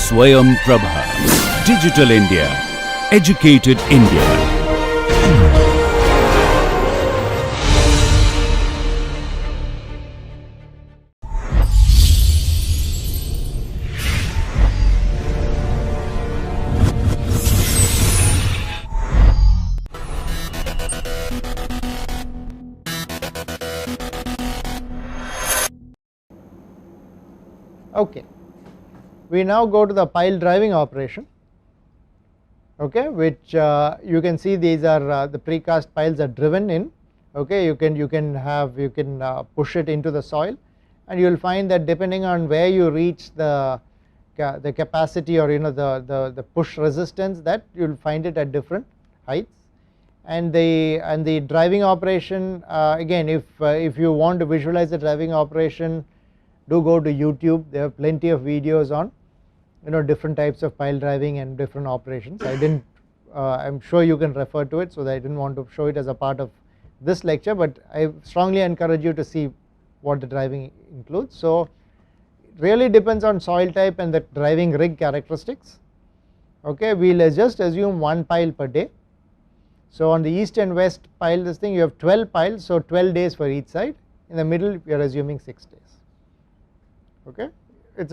Swayam Prabha. Digital India. Educated India. Okay. We now go to the pile driving operation, okay, which you can see these are the precast piles are driven in. Okay, you can push it into the soil, and you will find that depending on where you reach the capacity, or the push resistance, that you will find it at different heights. And the driving operation, again, if you want to visualize the driving operation, do go to YouTube. There are plenty of videos on different types of pile driving and different operations. I'm sure you can refer to it, so that I didn't want to show it as a part of this lecture, but I strongly encourage you to see what the driving includes. So it really depends on soil type and the driving rig characteristics. Okay, we'll just assume one pile per day. So on the east and west pile, this thing, you have 12 piles, so 12 days for each side. In the middle, we are assuming 6 days. Okay,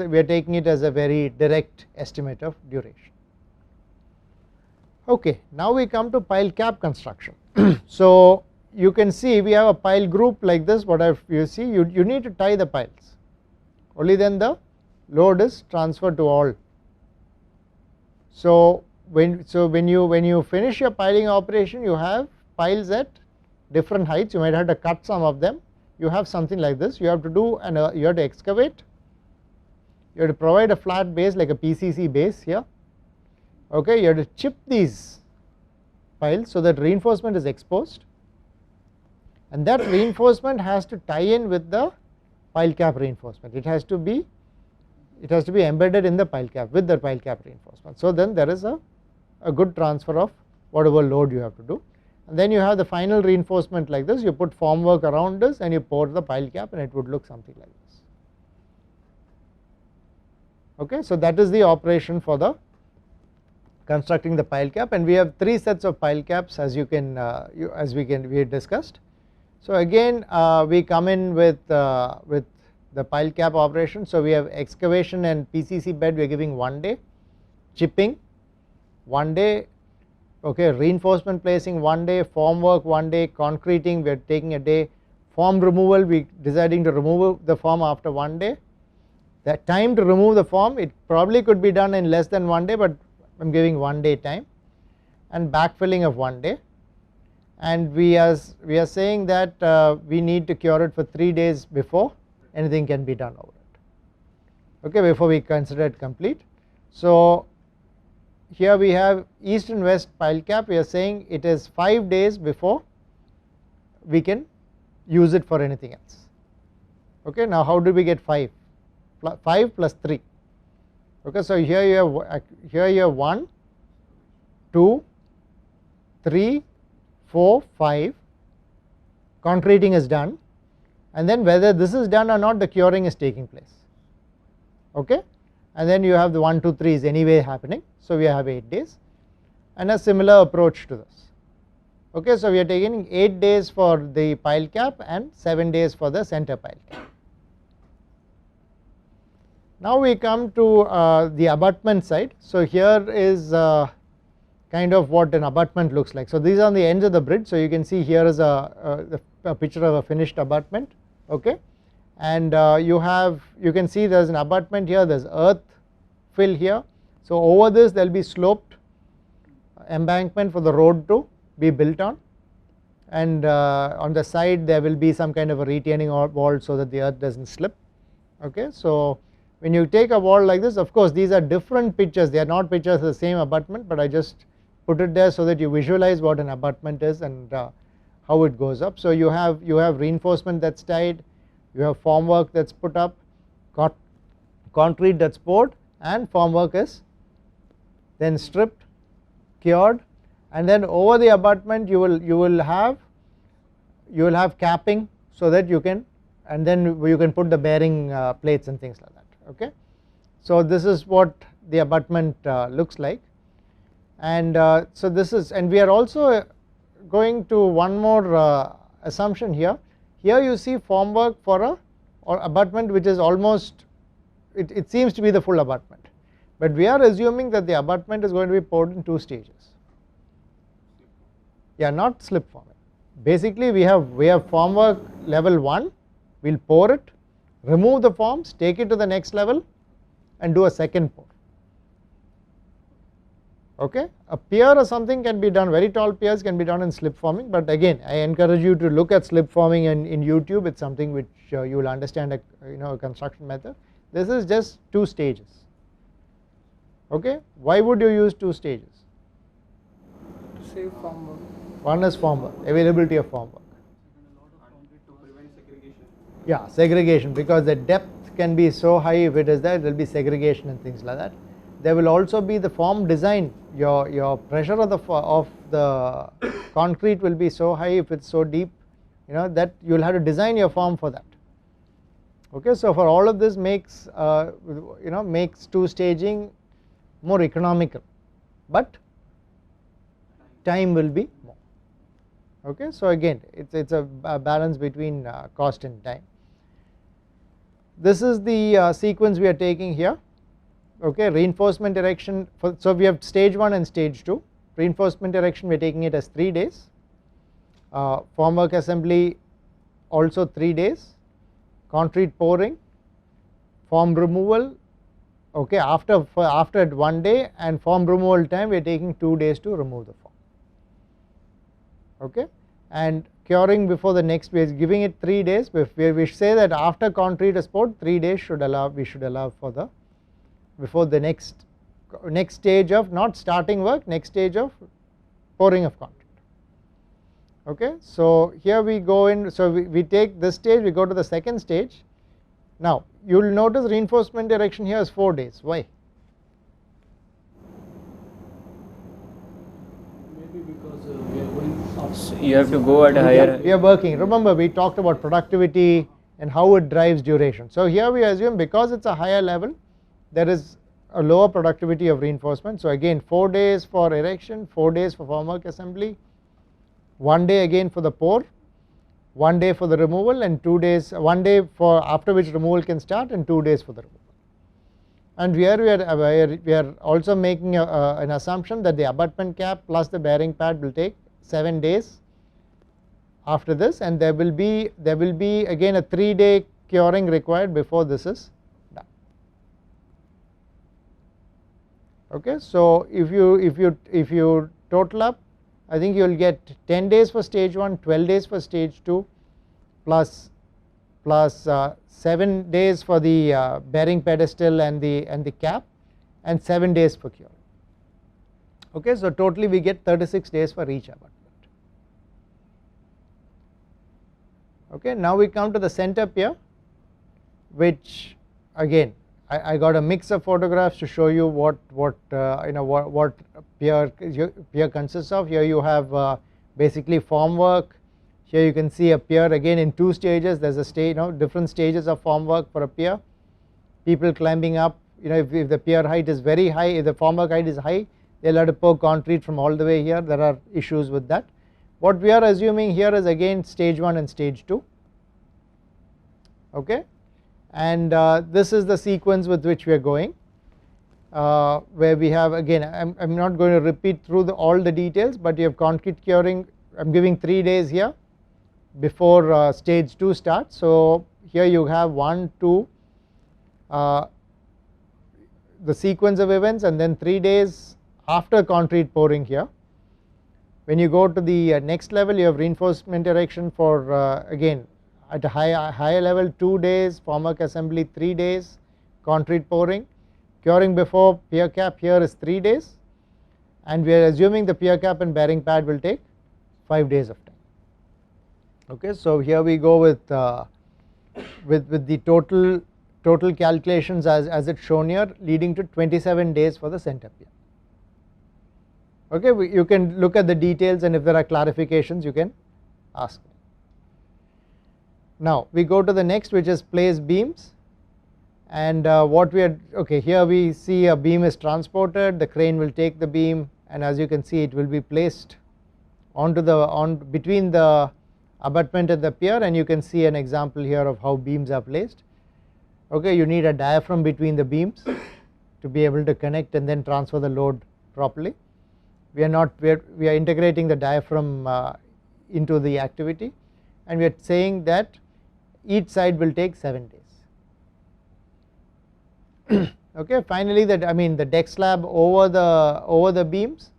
we are taking it as a very direct estimate of duration. Okay, now we come to pile cap construction. So you can see we have a pile group like this. What you see, you need to tie the piles. Only then the load is transferred to all. So when you finish your piling operation, you have piles at different heights. You might have to cut some of them. You have something like this. You have to do you have to excavate. You have to provide a flat base like a PCC base here. Okay, you have to chip these piles so that reinforcement is exposed, and that reinforcement has to tie in with the pile cap reinforcement. It has to be embedded in the pile cap with the pile cap reinforcement. So then there is a good transfer of whatever load you have to do, and then you have the final reinforcement like this. You put formwork around this and you pour the pile cap, and it would look something like this. Okay, so that is the operation for the constructing the pile cap, and we have 3 sets of pile caps, as we discussed. So again, we come in with the pile cap operation. So we have excavation and PCC bed, we are giving 1 day, chipping 1 day, okay, reinforcement placing 1 day, formwork 1 day, concreting we are taking a day, form removal we deciding to remove the form after 1 day. The time to remove the form, it probably could be done in less than 1 day, but I am giving 1 day time, and backfilling of 1 day, and we are saying that we need to cure it for 3 days before anything can be done over it, okay, before we consider it complete. So here we have east and west pile cap. We are saying it is 5 days before we can use it for anything else. Okay, now how do we get 5? 5 plus 3. Okay, so here you have 1, 2, 3, 4, 5. Concreting is done, and then whether this is done or not, the curing is taking place. Okay, and then you have the 1, 2, 3 is anyway happening. So we have 8 days, and a similar approach to this. Okay, so we are taking 8 days for the pile cap and 7 days for the center pile cap. Now we come to the abutment side. So here is kind of what an abutment looks like. So these are on the ends of the bridge. So you can see here is a picture of a finished abutment. Okay, and you can see there is an abutment here. There is earth fill here. So over this there will be sloped embankment for the road to be built on, and on the side there will be some kind of a retaining wall so that the earth does not slip. Okay, so when you take a wall like this, of course these are different pictures, they are not pictures of the same abutment, but I just put it there so that you visualize what an abutment is and how it goes up. So you have reinforcement that is tied, you have formwork that is put up, concrete that is poured, and formwork is then stripped, cured, and then over the abutment you will have capping so that you can, and then you can put the bearing plates and things like that. Okay, so this is what the abutment looks like. And so this is, and we are also going to one more assumption here. Here you see formwork for a or abutment which is almost, it seems to be the full abutment, but we are assuming that the abutment is going to be poured in 2 stages. Yeah, not slip forming. Basically we have formwork level 1, we will pour it, remove the forms, take it to the next level and do a second pour. Okay, a pier or something can be done, very tall piers can be done in slip forming, but again I encourage you to look at slip forming in YouTube. It's something which you will understand a construction method. This is just 2 stages. Okay, why would you use 2 stages? To save formwork. One is formwork, availability of formwork. To prevent segregation. Yeah, segregation, because the depth can be so high. If it is there, there will be segregation and things like that. There will also be the form design, your pressure of the concrete will be so high if it's so deep, that you will have to design your form for that. Okay, so for all of this makes makes 2 staging more economical, but time will be more. Okay, so again it's a balance between cost and time. This is the sequence we are taking here. Okay, reinforcement erection so we have stage 1 and stage 2. Reinforcement erection we are taking it as 3 days, formwork assembly also 3 days, concrete pouring, form removal, okay, after 1 day, and form removal time we are taking 2 days to remove the form. Okay, and curing before the next, we are giving it 3 days. We say that after concrete is poured, 3 days we should allow for the before the next stage of not starting work, next stage of pouring of concrete. Okay, so here we go in, so we take this stage, we go to the second stage. Now you will notice reinforcement erection here is 4 days. Why? Maybe because we are going up. So you have to go at a higher. We are working, remember we talked about productivity and how it drives duration. So here we assume because it's a higher level, there is a lower productivity of reinforcement. So again 4 days for erection, 4 days for formwork assembly, 1 day again for the pour, 1 day for the removal, and 2 days, 1 day for after which removal can start, and 2 days for the removal. And here we are also making an assumption that the abutment cap plus the bearing pad will take 7 days after this, and there will be again a 3-day curing required before this is done. Okay, so if you total up, I think you will get 10 days for stage 1, 12 days for stage 2, plus 7 days for the bearing pedestal and the cap, and 7 days for curing. Okay, so totally we get 36 days for each abutment. Okay, now we come to the center pier, which again I got a mix of photographs to show you what pier consists of. Here you have basically formwork. Here you can see a pier again in 2 stages. There's a stage, different stages of formwork for a pier. People climbing up. If the pier height is very high, if the formwork height is high, they'll have to pour concrete from all the way here. There are issues with that. What we are assuming here is again stage 1 and stage 2. Okay. And this is the sequence with which we are going, where we have again, I'm not going to repeat through all the details, but you have concrete curing. I'm giving 3 days here before stage 2 starts. So here you have 1, 2, the sequence of events, and then 3 days after concrete pouring here. When you go to the next level, you have reinforcement erection for again at a higher level 2 days, formwork assembly 3 days, concrete pouring, curing before pier cap here is 3 days, and we are assuming the pier cap and bearing pad will take 5 days of time. Okay, so here we go with the total calculations as it's shown here, leading to 27 days for the center pier. Okay, you can look at the details, and if there are clarifications you can ask me. Now we go to the next, which is place beams. and what we are, okay, here we see a beam is transported, the crane will take the beam, and as you can see it will be placed onto the between the abutment and the pier, and you can see an example here of how beams are placed. Okay, you need a diaphragm between the beams to be able to connect and then transfer the load properly. We are integrating the diaphragm into the activity, and we are saying that each side will take 7 days. Okay, finally the deck slab over the beams,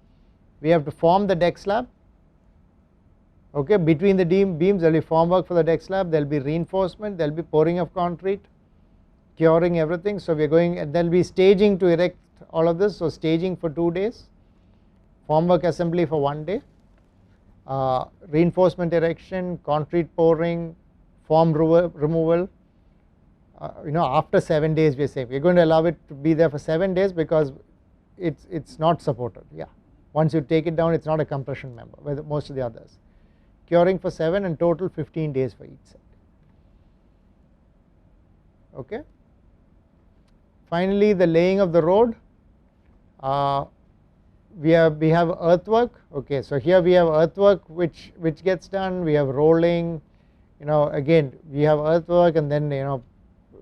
we have to form the deck slab. Okay, between the beams there will be formwork for the deck slab, there will be reinforcement, there will be pouring of concrete, curing everything. So we are going, and there will be staging to erect all of this. So staging for 2 days, formwork assembly for 1 day, reinforcement erection, concrete pouring, form removal. After 7 days we are saying we are going to allow it to be there for 7 days because it's not supported. Yeah, once you take it down, it's not a compression member with most of the others. Curing for 7 and total 15 days for each side. Okay. Finally, the laying of the road. We have earthwork. Okay, so here we have earthwork which gets done. We have rolling. Again we have earthwork, and then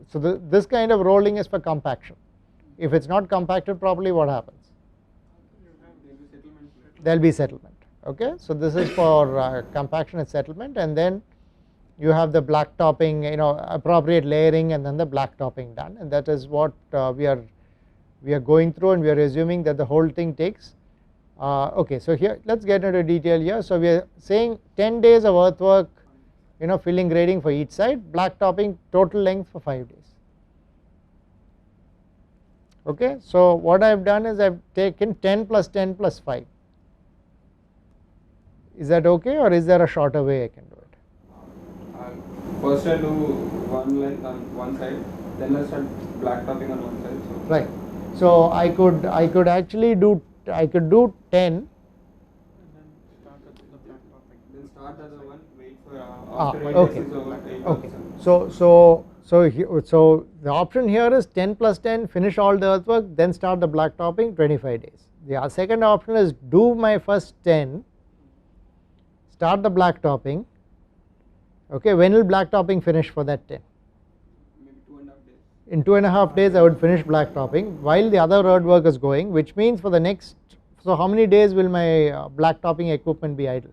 so this kind of rolling is for compaction. If it's not compacted properly, what happens? There will be settlement. Okay, so this is for compaction and settlement, and then you have the black topping, appropriate layering, and then the black topping done, and that is what we are going through, and we are assuming that the whole thing takes. Okay, so here let's get into detail here. So we are saying 10 days of earthwork, filling grading for each side, black topping total length for 5 days. Okay, so what I have done is I have taken 10 plus 10 plus 5. Is that okay, or is there a shorter way I can do it? First I do one length on one side, then I start black topping on one side. So right. So I could actually do 10. Then start the other one, wait for after 8 okay. days is over. Okay. So the option here is 10 plus 10, finish all the earthwork, then start the black topping, 25 days. The second option is do my first 10, start the black topping. Okay, when will black topping finish for that 10? Maybe 2.5 days. In 2.5 days I would finish black topping while the other road work is going, which means for the next, so how many days will my black topping equipment be idle?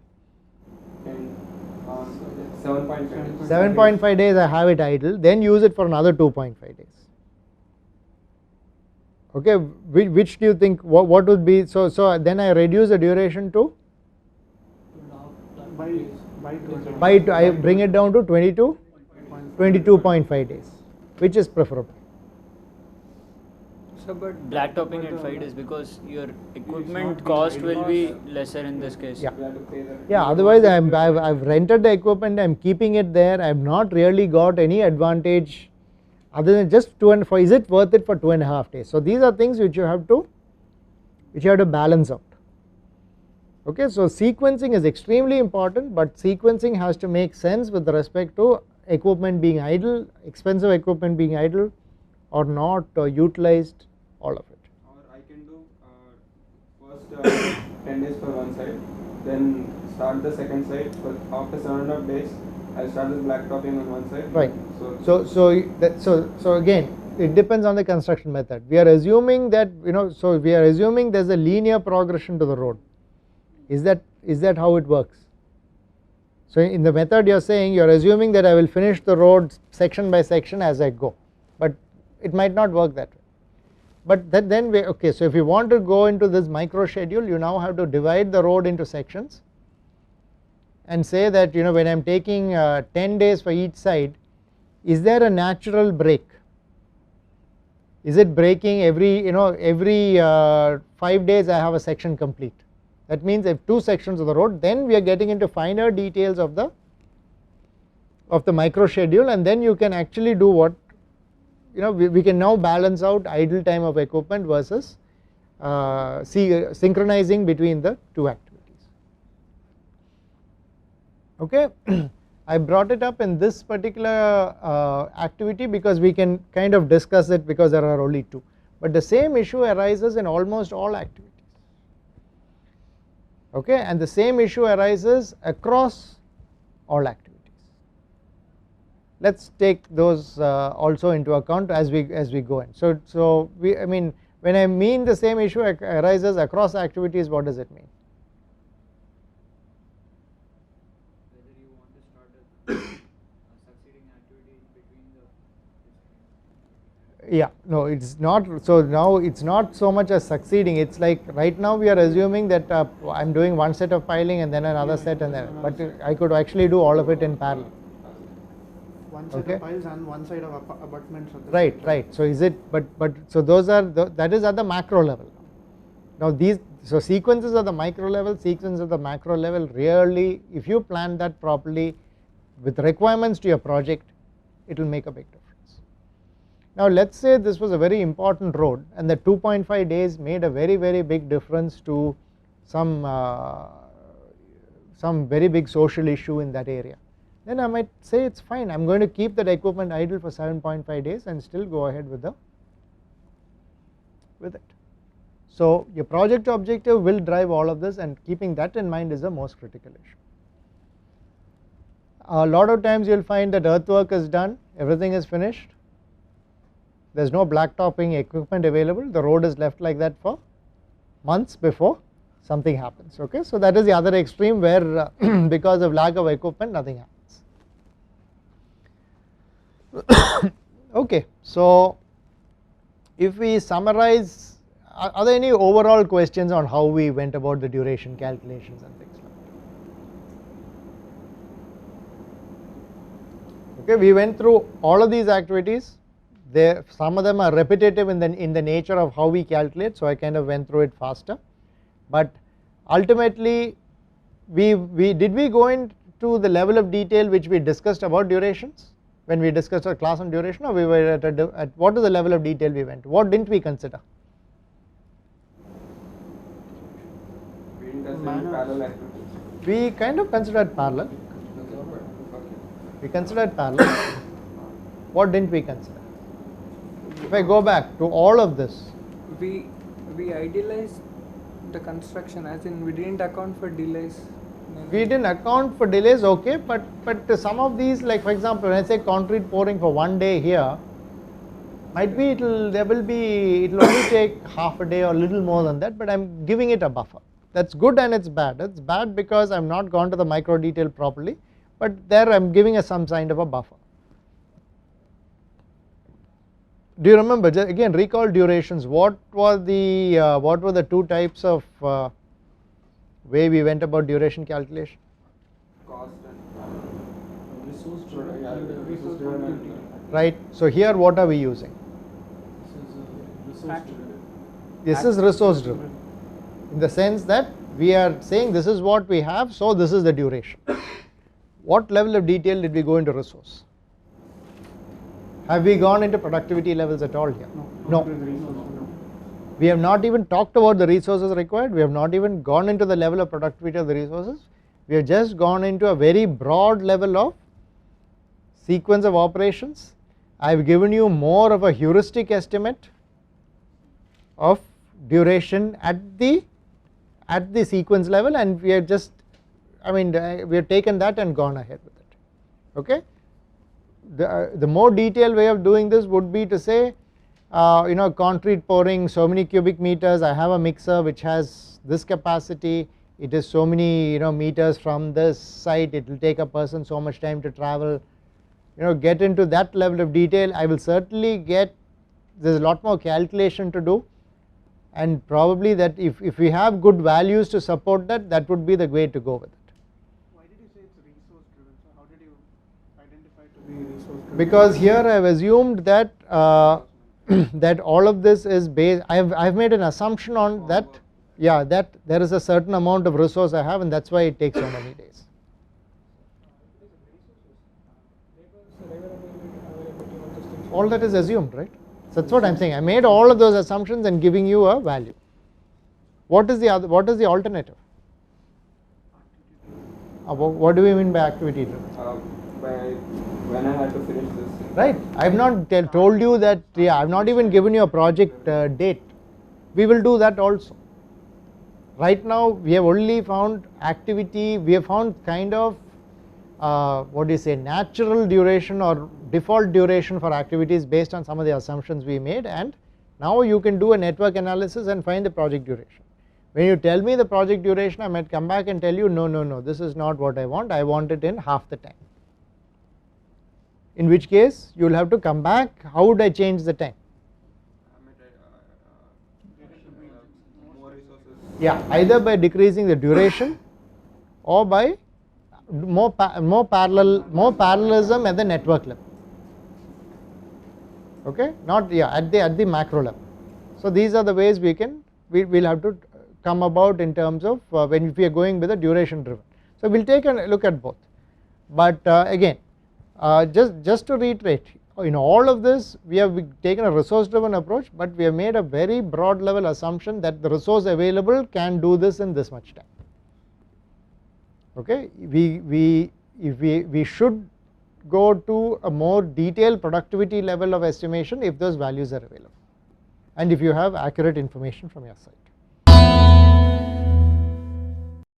7.5. 7.5 days I have it idle, then use it for another 2.5 days. Okay, which do you think, what would be, so then I reduce the duration to? I bring it down to 22.5 days, which is preferable. So but black topping at 5 days because your equipment cost will be lesser in this case. Yeah. Yeah, otherwise I've rented the equipment, I'm keeping it there, I've not really got any advantage other than just 2.5. Is it worth it for 2.5 days? So these are things which you have to balance out. Okay, so sequencing is extremely important, but sequencing has to make sense with respect to equipment being idle, expensive equipment being idle or not utilized, all of it. Or I can do first 10 days for one side, then start the second side. But after 7.5 days, I start the black topping on one side. Right. So again, it depends on the construction method. We are assuming that so we are assuming there's a linear progression to the road. Is that how it works? So in the method you are saying, you are assuming that I will finish the road section by section as I go, but it might not work that way. But then we, okay, so if you want to go into this micro schedule, you now have to divide the road into sections and say that when I am taking 10 days for each side, is there a natural break? Is it breaking every 5 days I have a section complete? That means if 2 sections of the road, then we are getting into finer details of the micro schedule, and then you can actually do what we can now balance out idle time of equipment versus synchronizing between the two activities. Okay, I brought it up in this particular activity because we can kind of discuss it because there are only 2, but the same issue arises in almost all activities, okay, and the same issue arises across all activities. Let us take those also into account as we go in. So I mean, when I mean the same issue arises across activities, what does it mean? Whether you want to start a succeeding activity between the. Yeah, no, it's not. So now it's not so much as succeeding. It's like right now we are assuming that I'm doing one set of piling and then another set and then, but I could actually do all of it in parallel. One set Okay. of piles and one side of abutments. At the Right, same time. right. So is it? But so those are that is at the macro level. Now these, so sequences at the micro level, sequences at the macro level, really, if you plan that properly with requirements to your project, it will make a big difference. Now let's say this was a very important road and the 2.5 days made a very big difference to some very big social issue in that area. Then I might say it's fine, I am going to keep that equipment idle for 7.5 days and still go ahead with it. So your project objective will drive all of this, and keeping that in mind is the most critical issue. A lot of times you will find that earthwork is done, everything is finished, there is no blacktopping equipment available, the road is left like that for months before something happens. Okay, so that is the other extreme where because of lack of equipment nothing happens. Okay, so if we summarize, are there any overall questions on how we went about the duration calculations and things like that? Okay, we went through all of these activities. Some of them are repetitive in the nature of how we calculate, so I kind of went through it faster. But ultimately, did we go into the level of detail which we discussed about durations when we discussed our class on duration, or we were at what is the level of detail we went? What didn't we consider? We didn't consider any parallel activities. We kind of considered parallel. We considered parallel. What didn't we consider? If I go back to all of this, We idealized the construction, as in we didn't account for delays. we didn't account for delays, okay, but some of these, like for example, when I say concrete pouring for 1 day here, might be it'll only take half a day or a little more than that, but I'm giving it a buffer. That's good and it's bad. It's bad because I'm not gone to the micro detail properly, but there I'm giving some kind of a buffer. Do you remember? Just again, recall durations. What were the 2 types of way we went about duration calculation? Cost and Resource resource driven. Right. So here, what are we using? resource This is resource driven, in the sense that we are saying this is what we have, so this is the duration. What level of detail did we go into resource? Have we gone into productivity levels at all here? No. We have not even talked about the resources required, we have not even gone into the level of productivity of the resources, we have just gone into a very broad level of sequence of operations. I have given you more of a heuristic estimate of duration at the sequence level, and we have just, we have taken that and gone ahead with it. Okay. The more detailed way of doing this would be to say, concrete pouring so many cubic meters, I have a mixer which has this capacity, it is so many meters from this site, it will take a person so much time to travel. Get into that level of detail, I will certainly get, there is a lot more calculation to do, and probably that if we have good values to support that, that would be the way to go with it. Why did you say it's resource driven? So how did you identify to be resource driven? Because here I have assumed that that all of this is based, I have made an assumption on that, yeah, that there is a certain amount of resource I have, and that's why it takes so many days. All that is assumed, right? So that's what I'm saying. I made all of those assumptions and giving you a value. What is the alternative? What do we mean by activity driven? by when I had to finish this thing. Right. I have not told you that, yeah, I have not even given you a project date. We will do that also. Right now we have only found activity, we have found kind of what do you say, natural duration or default duration for activities based on some of the assumptions we made, and now you can do a network analysis and find the project duration. When you tell me the project duration, I might come back and tell you no, this is not what I want it in half the time. In which case you will have to come back, how would I change the time? More resources. Yeah, either by decreasing the duration or by more parallelism at the network level. Okay, not at the macro level. So these are the ways we will have to come about in terms of when we are going with a duration driven. So we will take a look at both, but again just to reiterate, in all of this we have taken a resource driven approach, but we have made a very broad level assumption that the resource available can do this in this much time. Okay, we should go to a more detailed productivity level of estimation if those values are available and if you have accurate information from your side.